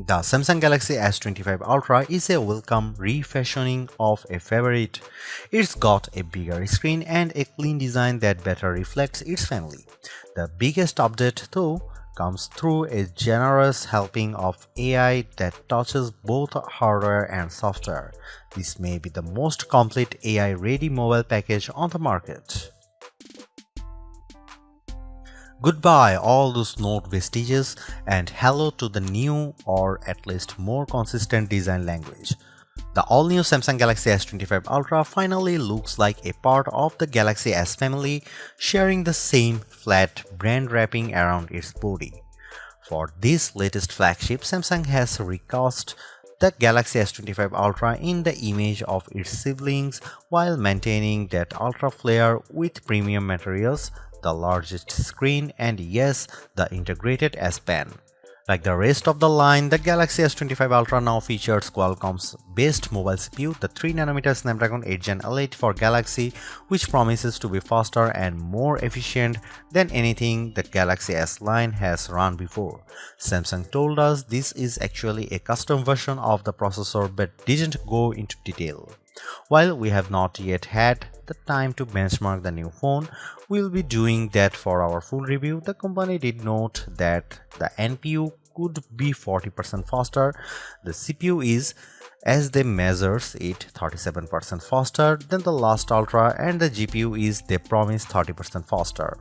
The Samsung Galaxy S25 Ultra is a welcome refashioning of a favorite. It's got a bigger screen and a clean design that better reflects its family. The biggest update, though, comes through a generous helping of AI that touches both hardware and software. This may be the most complete AI-ready mobile package on the market. Goodbye all those Note vestiges and hello to the new or at least more consistent design language. The all-new Samsung Galaxy S25 Ultra finally looks like a part of the Galaxy S family, sharing the same flat brand wrapping around its body. For this latest flagship, Samsung has recast the Galaxy S25 Ultra in the image of its siblings while maintaining that ultra flair with premium materials, the largest screen, and yes, the integrated S Pen. Like the rest of the line, the Galaxy S25 Ultra now features Qualcomm's best mobile CPU, the 3nm Snapdragon 8 Gen L8 for Galaxy, which promises to be faster and more efficient than anything the Galaxy S line has run before. Samsung told us this is actually a custom version of the processor but didn't go into detail. While we have not yet had the time to benchmark the new phone, we'll be doing that for our full review. The company did note that the NPU could be 40% faster. The CPU is, as they measures it, 37% faster than the last Ultra, and the GPU is, they promise, 30% faster.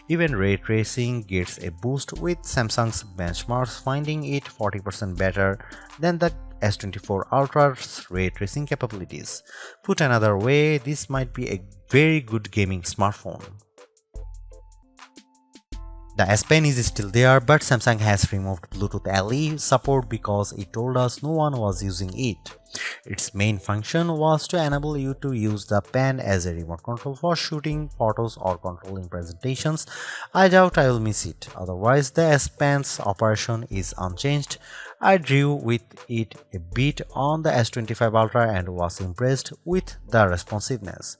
Even ray tracing gets a boost, with Samsung's benchmarks finding it 40% better than the S24 Ultra's ray tracing capabilities. Put another way, this might be a very good gaming smartphone. The S Pen is still there, but Samsung has removed Bluetooth LE support because it told us no one was using it. Its main function was to enable you to use the pen as a remote control for shooting photos or controlling presentations. I doubt I will miss it. Otherwise, the S Pen's operation is unchanged. I drew with it a bit on the S25 Ultra and was impressed with the responsiveness.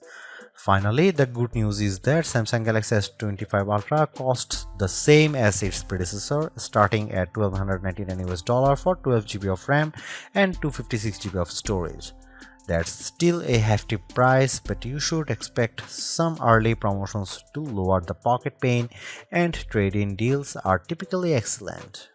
Finally, the good news is that Samsung Galaxy S25 Ultra costs the same as its predecessor, starting at $1,299 for 12GB of RAM and 256GB of storage. That's still a hefty price, but you should expect some early promotions to lower the pocket pain, and trade-in deals are typically excellent.